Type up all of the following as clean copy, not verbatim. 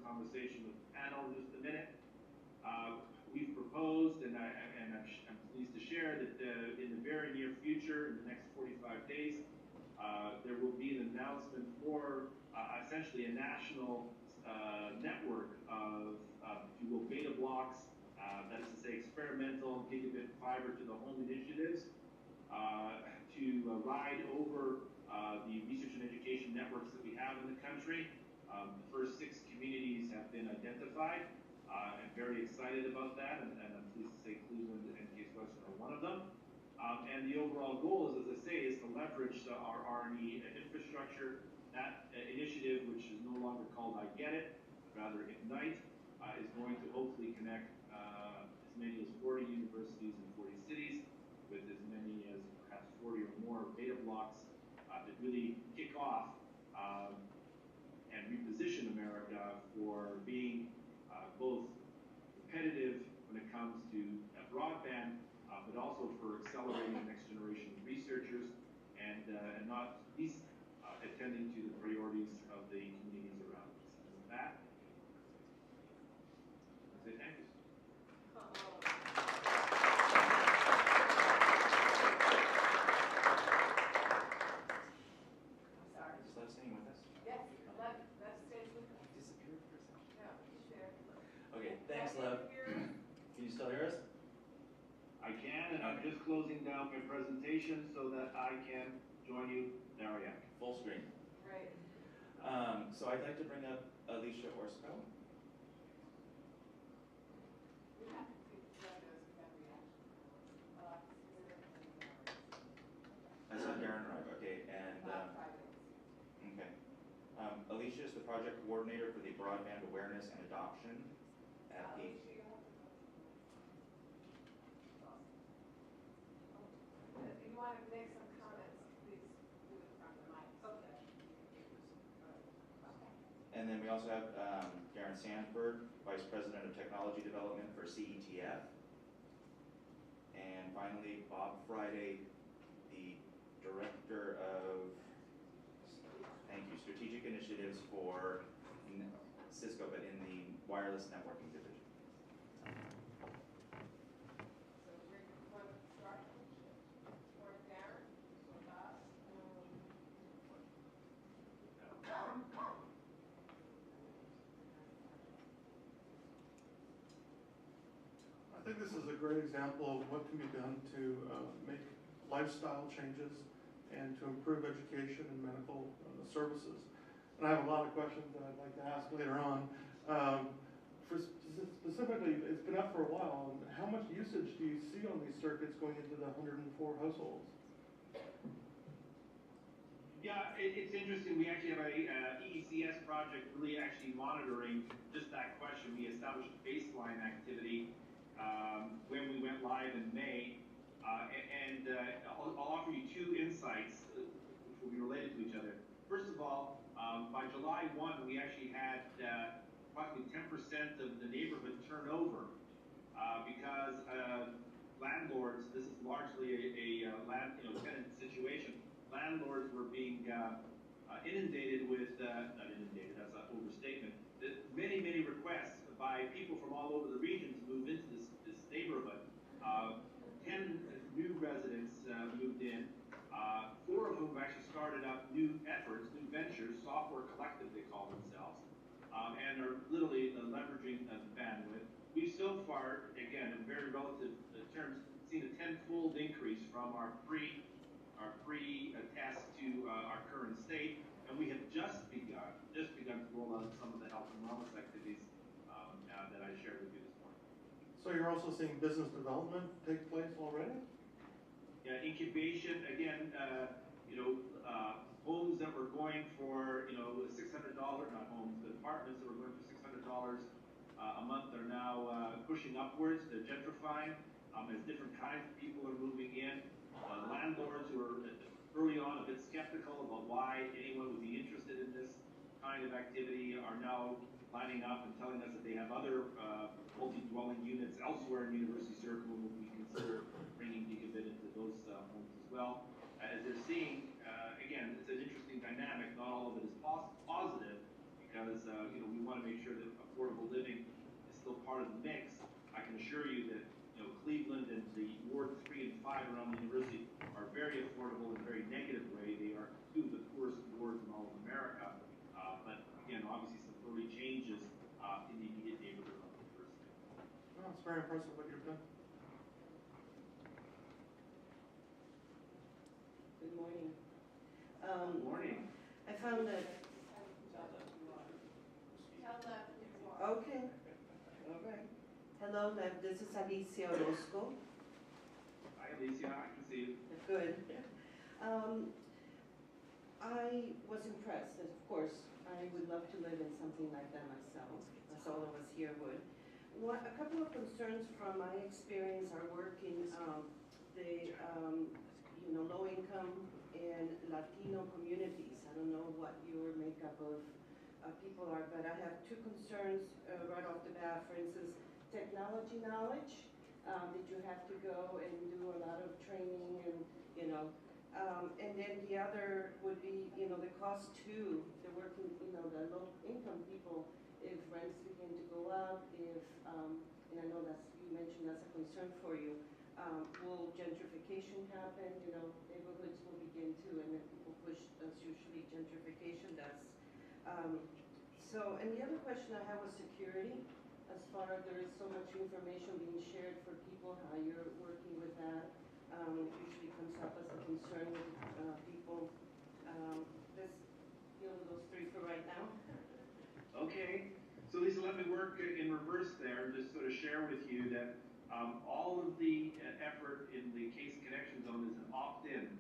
conversation with the panel in just a minute. We've proposed, and I'm pleased to share that in the very near future, in the next 45 days, there will be an announcement for essentially a national network of, if you will, beta blocks, that is to say experimental gigabit fiber to the home initiatives, to ride over the research and education networks that we have in the country. The first 6 communities have been identified. I'm very excited about that, and I'm pleased to say Cleveland and Case Western are one of them. And the overall goal is, as I say, is to leverage our R&D infrastructure. That initiative, which is no longer called I Get It, but rather Ignite, is going to hopefully connect as many as 40 universities in 40 cities with as many as perhaps 40 or more beta blocks that really kick off and reposition America for being both competitive when it comes to broadband, but also for accelerating the next generation of researchers and not least attending to the priorities of the communities around us. And with that, I say thank you. I'm sorry. Is Lev staying with us? Yes, Lev stays with us. Disappeared for a second. No, he's there. Okay, thanks, Lev. Can you still hear us? I can, and I'm just closing down my presentation so that I can join you. There I am. Full screen. Great. So I'd like to bring up Alicia Orsko. We have to take those we have reaction. I saw Darren Rugg, okay, and okay. Alicia is the project coordinator for the broadband awareness and adoption at the. If you want to make some comments, please do it from the mic. Okay. And then we also have Darren Sanford, Vice President of Technology Development for CETF. And finally, Bob Friday, the Director of, thank you, Strategic Initiatives for Cisco, but in the Wireless Networking Division. So we're going to start for Darren. I think this is a great example of what can be done to make lifestyle changes and to improve education and medical services. And I have a lot of questions that I'd like to ask later on. Specifically, it's been up for a while, and how much usage do you see on these circuits going into the 104 households? Yeah, it's interesting. We actually have a EECS project really actually monitoring just that question. We established a baseline activity when we went live in May. I'll offer you 2 insights which will be related to each other. First of all, by July 1, we actually had approximately 10% of the neighborhood turnover because landlords, this is largely a tenant situation, landlords were being inundated with, not inundated, that's an overstatement, many, many requests by people from all over the region to move into this neighborhood. 10 new residents moved in, 4 of whom actually started up new efforts, new ventures, software collective they call themselves, and are literally leveraging the bandwidth. We've so far, again, in very relative terms, seen a 10-fold increase from our pre-test to our current state, and we have just begun to roll out some of the health and wellness activities that I shared with you this morning. So you're also seeing business development take place already? Yeah, incubation, again, homes that were going for, $600, not homes, but apartments that were going for $600 a month are now pushing upwards. They're gentrifying as different kinds of people are moving in. Landlords who are early on a bit skeptical about why anyone would be interested in this kind of activity are now lining up and telling us that they have other multi-dwelling units elsewhere in University Circle and would we consider bringing gigabit into those homes as well. As they're seeing, again, it's an interesting dynamic. Not all of it is positive because we want to make sure that part of the mix, I can assure you that, Cleveland and the Ward 3 and 5 around the university are very affordable in a very negative way. They are two of the poorest wards in all of America. But again, obviously some early changes in the immediate neighborhood of the university. Well, it's very impressive what you've done. Good morning. Good morning. I found that, Tell left if you are. okay, all right. Hello, this is Alicia Orozco. Hi, Alicia. I can see you. Good. I was impressed, and of course, I would love to live in something like that myself, as all of us here would. A couple of concerns from my experience are working the low income and Latino communities. I don't know what your makeup of people are, but I have two concerns right off the bat. For instance, technology knowledge. Did you have to go and do a lot of training and and then the other would be the cost to the working the low income people if rents begin to go up, if and I know you mentioned that's a concern for you. Will gentrification happen? Neighborhoods will begin to, and then people push, that's usually gentrification. That's and the other question I have was security. As far as there is so much information being shared for people, how you're working with that. Usually comes up as a concern with people. Let's deal with those three for right now. Okay, so Lisa, let me work in reverse there, just sort of share with you that all of the effort in the case connection zone is an opt-in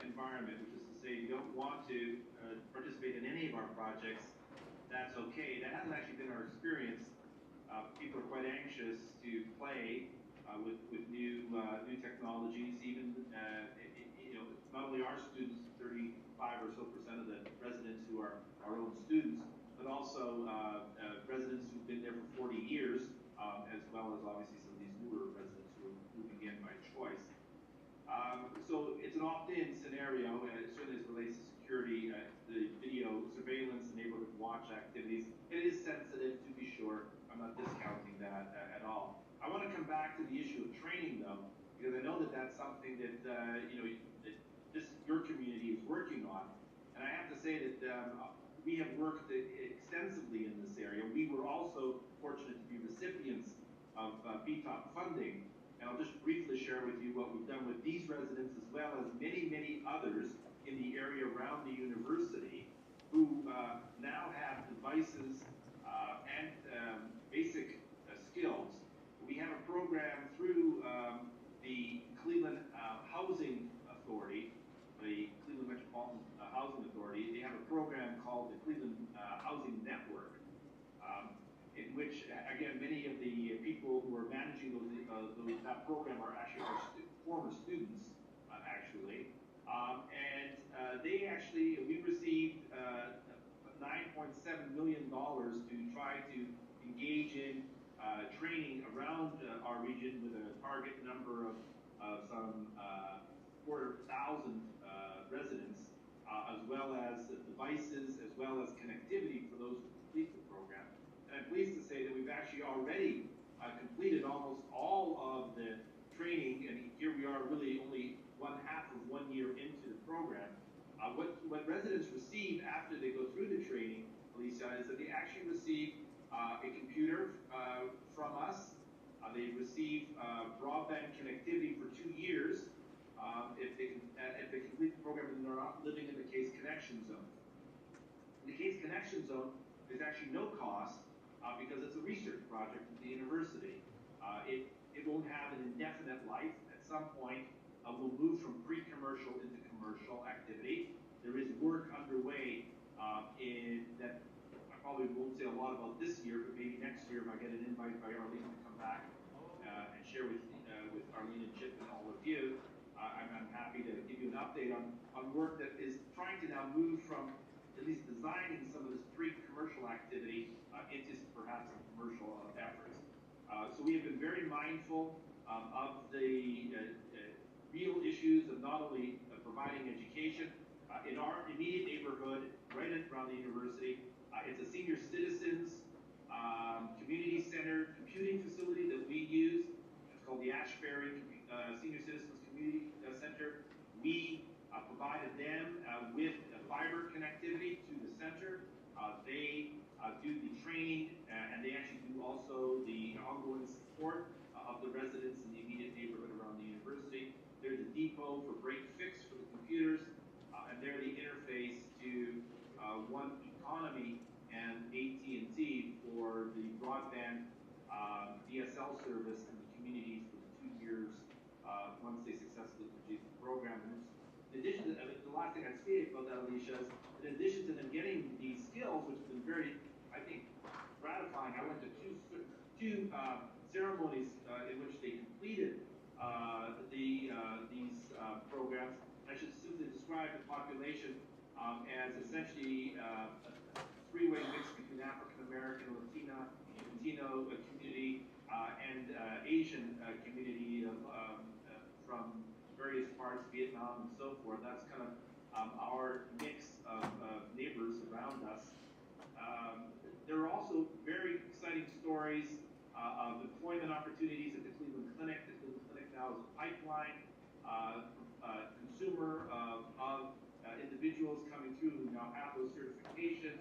environment, which is to say you don't want to participate in any of our projects, that's okay. That hasn't actually been our experience. People are quite anxious to play with new technologies, even not only our students, 35% or so of the residents who are our own students, but also residents who've been there for 40 years, as well as obviously some of these newer residents who are moving in by choice. So it's an opt-in scenario, certainly as it relates to security, the video surveillance, neighborhood watch activities. It is sensitive, to be sure. I'm not discounting that at all. I want to come back to the issue of training, though, because I know that that's something that that your community is working on. And I have to say that we have worked extensively in this area. We were also fortunate to be recipients of BTOP funding. And I'll just briefly share with you what we've done with these residents, as well as many, many others in the area around the university who now have devices and basic skills. We have a program through the Cleveland Housing Authority, the Cleveland Metropolitan Housing Authority. They have a program called the Cleveland Housing Network, in which, again, many of the people who are managing that program are actually our former students, actually. We received $9.7 million to try to engage in training around our region with a target number of some 4,000 residents, as well as devices, as well as connectivity for those who complete the program. And I'm pleased to say that we've actually already completed almost all of the training, and here we are really only one half of 1 year into the program. What residents receive after they go through the training, Lisa, is that they actually receive a computer from us. They receive broadband connectivity for 2 years if they complete the program and they're not living in the case connection zone. In the case connection zone, there's actually no cost because it's a research project at the university. It won't have an indefinite life. At some point, we'll move from pre-commercial into commercial activity. There is work underway in that I probably won't say a lot about this year, but maybe next year if I get an invite by Arlene to come back and share with Arlene and Chip and all of you, I'm happy to give you an update on work that is trying to now move from at least designing some of this pre-commercial activity into perhaps some commercial efforts. So we have been very mindful of the real issues of not only providing education in our immediate neighborhood, right around the university. It's a senior citizens, community-centered do the training, and they actually do also the ongoing support of the residents in the immediate neighborhood around the university. They're the depot for break fix for the computers, and they're the interface to One Economy and AT&T for the broadband DSL service in the communities for the 2 years once they successfully complete the program. And in addition to that, the last thing I'd say about that, Alicia, is in addition to them getting these skills, which has been very, I think, gratifying, I went to two ceremonies in which they completed these programs. I should simply describe the population as essentially a three-way mix between African American, Latino community, and Asian community from various parts, Vietnam and so forth. That's kind of our mix of neighbors around us. There are also very exciting stories of employment opportunities at the Cleveland Clinic. The Cleveland Clinic now is a pipeline consumer of individuals coming through who now have those certifications.